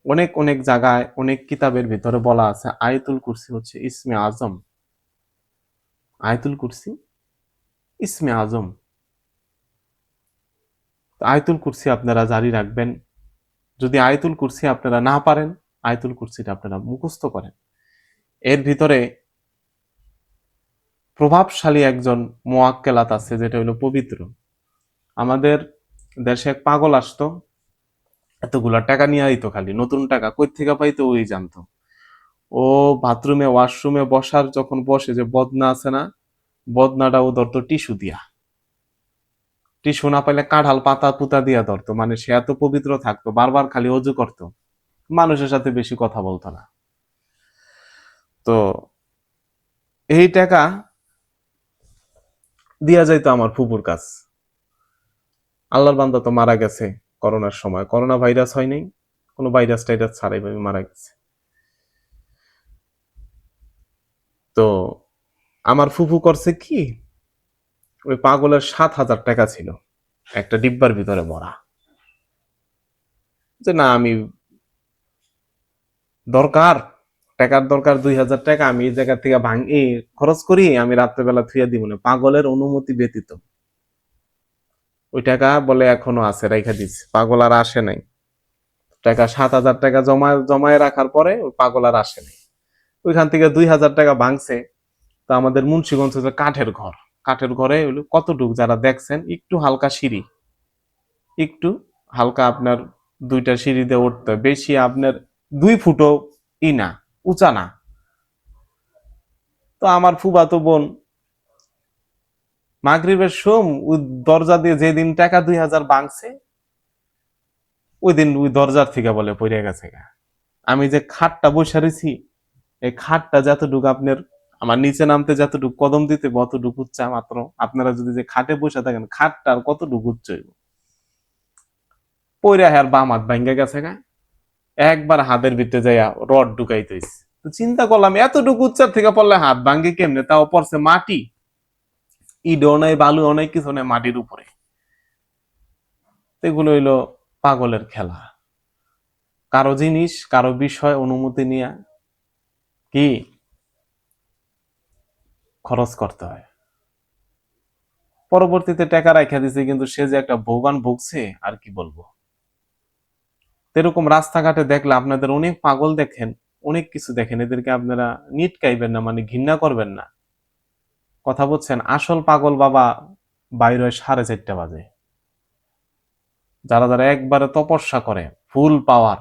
অনেক অনেক জায়গায় অনেক কিতাবের ভিতরে বলা আছে আয়াতুল কুরসি হচ্ছে ইসমে আজম। আয়াতুল কুরসি ইসমে আজম। আয়াতুল কুরসি আপনারা জারি রাখবেন। যদি আয়াতুল কুরসি আপনারা না পারেন, আয়াতুল কুরসিটা আপনারা মুখস্থ করেন। এর ভিতরে প্রভাবশালী একজন মুয়াক্কেলাত আছে, যেটা হলো পবিত্র। আমাদের দেশে এক পাগল আসতো, এতগুলা টাকা নিয়ে আইতো, খালি নতুন টাকা কই থেকে পাইতো ওই জানতো। ও বাথরুমে ওয়াশরুমে বসার যখন বসে, যে বদনা আছে না, বদনাটা ও ধরতো টিস্যু দিয়া। টিস্যু না পাইলে কাঁঠাল পাতা পুতা দিয়া ধরতো। মানে সে এত পবিত্র থাকতো, বারবার খালি অজু করতো, মানুষের সাথে বেশি কথা বলতো না। তো এই টাকা দিয়া যাইতো আমার ফুপুর কাছ। আল্লাহর বান্দা তো মারা গেছে করোনার সময়। করোনা ভাইরাস হয় নাই, কোনো ভাইরাস টাইরাস ছাড়াই ভাবে মারা গেছে। তো আমার ফুফু করছে কি, ওই পাগলের 7,000 টাকা ছিল একটা ডিব্বার ভিতরে ভরা। যে না, আমি দরকার, টাকার দরকার, 2,000 টাকা আমি এই জায়গা থেকে ভাঙি খরচ করি, আমি রাত্রেবেলা থুইয়া দিব না, পাগলের অনুমতি ব্যতীত। ওই টাকা বলে এখনো আছে, রাইখা দিস। পাগল আর আসে নাই। টাকা 7,000 টাকা জমায় রাখার পরে ওই পাগল আর আসে নাই। ওইখান থেকে 2,000 টাকা ভাঙছে। তো আমাদের মুন্সিগঞ্জ হচ্ছে কাঠের ঘর। কাঠের ঘরে হইলো কতটুক যারা দেখছেন, একটু হালকা সিঁড়ি, একটু হালকা আপনার 2টা সিঁড়ি দিয়ে উঠতে, বেশি আপনার 2 ফুটও না, উঁচা না। তো আমার ফুফাতো বোন মাগরিবের ওই দরজা দিয়ে যেদিন টাকা 2,000 ভাঙছে, ওই দিন ওই দরজার থেকে বলে পড়ে গেছে গা। আমি যে খাটটা বসে রয়েছি, এই খাটটা যতটুকু আপনার আমার নিচে নামতে যতটুকু কদম দিতে অতটুকু উচ্চা মাত্র। আপনারা যদি যে খাটে বসে থাকেন, খাটটা আর কতটুকু উচ্চ হইব। পইরা হ্যার বাম হাত ভাঙ্গা গেছে গা। একবার হাতের ভিতরে যাইয়া রড ঢুকাইতেছে। তো চিন্তা করলাম এতটুকু উচ্চার থেকে পড়লে হাত ভাঙ্গে কেমনে, তাও পড়ছে মাটি, ইডও নাই, বালু অনেক কিছু নেই, মাটির উপরে। এগুলো হইলো পাগলের খেলা। কারো জিনিস কারো বিষয় অনুমতি নিয়ে কি খরচ করতে হয়, পরবর্তীতে টাকা রাখা দিছে, কিন্তু সে যে একটা ভোগান ভুগছে আর কি বলবো। এরকম রাস্তাঘাটে দেখলে আপনাদের অনেক পাগল দেখেন, অনেক কিছু দেখেন, এদেরকে আপনারা নিটকাইবেন না, মানে ঘৃণা করবেন না। কথা বলছেন, আসল পাগল বাবা বাইর হয় 4:30 বাজে। যারা যারা একবারে তপস্যা করে ফুল পাওয়ার,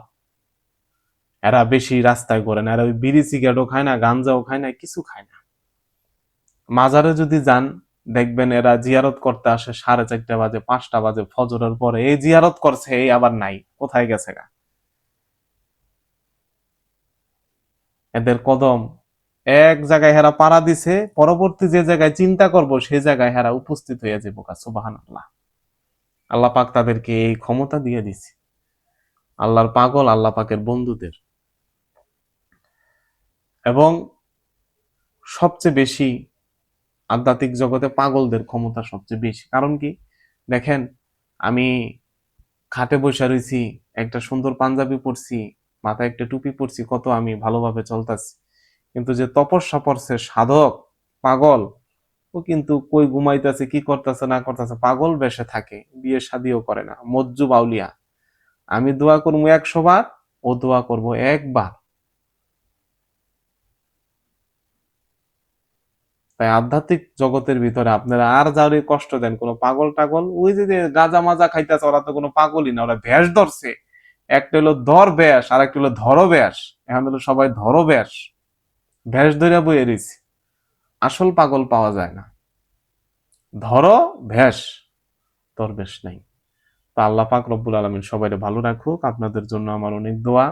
এরা বেশি রাস্তায় ঘোরে না, এরা ওই বিড়ি সিগারেটও খায় না, গাঞ্জাও খায় না, কিছু খায় না। মাজারে যদি যান দেখবেন এরা জিয়ারত করতে আসে 4:30 বাজে, 5টা বাজে, ফজরের পরে। এই জিয়ারত করছে, এই আবার নাই, কোথায় গেছে গা। এদের কদম এক জায়গায় হেরা পাড়া দিছে, পরবর্তী যে জায়গায় চিন্তা করব সেই জায়গায় হেরা উপস্থিত হয়ে যাবো। সুবহানাল্লাহ। আল্লাহ পাক তাদেরকে এই ক্ষমতা দিয়ে দিছে, আল্লাহর পাগল আল্লাহ পাকের বন্ধুদের। এবং সবচেয়ে বেশি আধ্যাত্মিক জগতে পাগলদের ক্ষমতা সবচেয়ে বেশি। কারণ কি, দেখেন, আমি খাটে বসে রয়েছি, একটা সুন্দর পাঞ্জাবি পরছি, মাথায় একটা টুপি পরছি, কত আমি ভালোভাবে চলতেছি। কিন্তু যে তপস্যা পড়ছে সাধক পাগল, ও কিন্তু কই ঘুমাইতেছে, কি করতেছে না করতেছে, পাগল বেশে থাকে, বিয়ে শাদিও করে না, মজ্জু বাউলিয়া। আমি দোয়া করবো 100 বার, ও দোয়া করবো একবার। তাই আধ্যাত্মিক জগতের ভিতরে আপনারা আর যারে কষ্ট দেন, কোনো পাগল টাগল, ওই যে গাঁজা মাজা খাইতেছে, ওরা তো কোনো পাগলই না, ওরা ভ্যাস ধরছে। একটা হলো ধর ব্যাস, আর একটা হলো ধরো ব্যাস। এখন হলো সবাই ধরো ব্যাস, ভ্যাস ধরে বইয়ে রয়েছে। আসল পাগল পাওয়া যায় না, ধরো ভ্যাস, তোর বেশ নাই। তা আল্লাহ পাক রব্বুল আলামিন সবাইকে ভালো রাখুক। আপনাদের জন্য আমার অনেক দোয়া।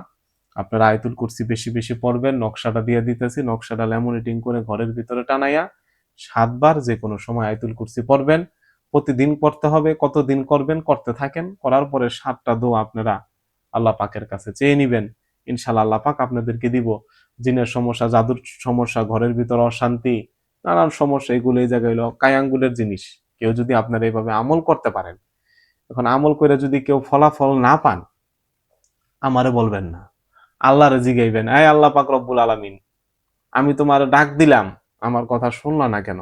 আপনারা আয়াতুল কুরসি বেশি বেশি পড়বেন। নকশাটা দিয়ে দিতেছি, নকশাটা ল্যামিনেটিং করে ঘরের ভিতরে টানাইয়া 7 বার যে কোনো সময় আয়াতুল কুরসি পড়বেন। প্রতিদিন পড়তে হবে। কতদিন করবেন, করতে থাকেন। করার পরে 7টা দোয়া আপনারা আল্লাহ পাকের কাছে চেয়ে নিবেন। ইনশাআল্লাহ আল্লাহ পাক আপনাদেরকে দিব। জিনের সমস্যা, জাদুর সমস্যা, ঘরের ভিতর অশান্তি, নানান সমস্যা, এগুলো এই জায়গায় হলো কায়াঙ্গুলের জিনিস। কেউ যদি আপনারা এইভাবে আমল করতে পারেন, এখন আমল করে যদি কেউ ফলাফল না পান, আমারে বলবেন না, আল্লাহরে জিগাইবেন, এই আল্লাহ পাক রব্বুল আলামিন, আমি তোমার ডাক দিলাম, আমার কথা শুনলা না কেন?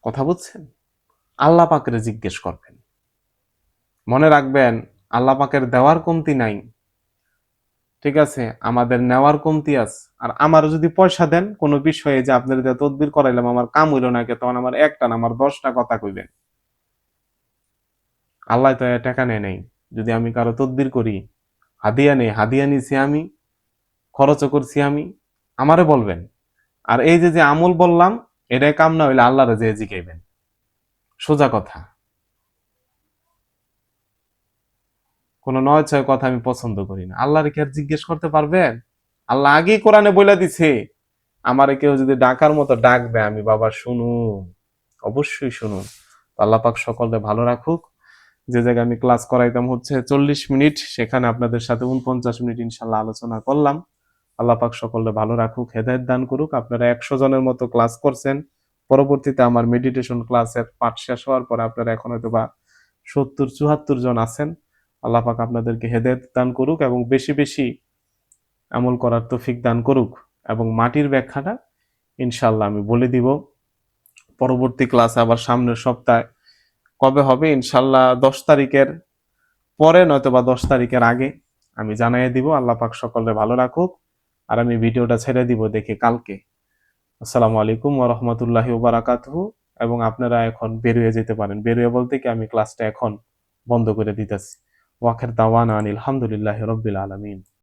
কথা বুঝছেন? আল্লাহ পাকের জিজ্ঞেস করবেন। মনে রাখবেন, আল্লাহ পাকের দেওয়ার কমতি নাই, ঠিক আছে, আমাদের নেওয়ার কমতি আছে। আর আমার যদি পয়সা দেন কোনো বিষয়ে, যে আপনার দিয়ে তদবির করাইলাম, আমার কাম হইল না, তখন আমার একটা না, আমার 10টা কথা কইবেন। আল্লাহ তো টাকা নেয় নাই। যদি আমি কারো তদবির করি, হাদিয়া নেই, হাদিয়া নিছি আমি, খরচও করছি আমি, আমারে বলবেন। আর এই যে যে আমল বললাম, এটাই কাম না হইলে আল্লাহরে যে জিগাইবেন। সোজা কথা, কোনো নয় ছয় কথা আমি পছন্দ করি না। আল্লাহরে কি আর জিজ্ঞেস করতে পারবেন? আল্লাহ আগেই কোরআনে বইলা দিছে, আমারে কেউ যদি ডাকার মতো ডাকবে, আমি বাবা শুনুন, অবশ্যই শুনুন। আল্লাহ পাক সকলকে ভালো রাখুক। যে জায়গায় আমি ক্লাস করাইতাম হচ্ছে 40 মিনিট, সেখানে আপনাদের সাথে 49 মিনিট ইনশাল্লাহ আলোচনা করলাম। আল্লাহ পাক সকলকে ভালো রাখুক, হেদায়েত দান করুক। আপনারা 100 জনের মতো ক্লাস করছেন। পরবর্তীতে আমার মেডিটেশন ক্লাসের পাঠ শেষ হওয়ার পরে আপনারা এখন হয়তো বা 70-74 জন আছেন। আল্লাহ পাক আপনাদেরকে হেদায়েত দান করুক এবং বেশি বেশি আমল করার তৌফিক দান করুক। এবং মাটির ব্যাখ্যাটা ইনশাল্লাহ আমি বলে দিব পরবর্তী ক্লাসে, আবার সামনের সপ্তাহে। কবে হবে ইনশাল্লাহ 10 তারিখের পরে, নয়তো বা 10 তারিখের আগে আমি জানাই দিব। আল্লাহ পাক সকলে ভালো রাখুক। আর আমি ভিডিওটা ছেড়ে দিব দেখে কালকে। আসসালামু আলাইকুম ওয়া রাহমাতুল্লাহি ওয়া বারাকাতুহু। এবং আপনারা এখন বের হয়ে যেতে পারেন। বের হয়ে বলতে কি, আমি ক্লাসটা এখন বন্ধ করে দিতেছি। ওয়াখির দাওয়ানা আনিল হামদুলিল্লাহি রাব্বিল আলামিন।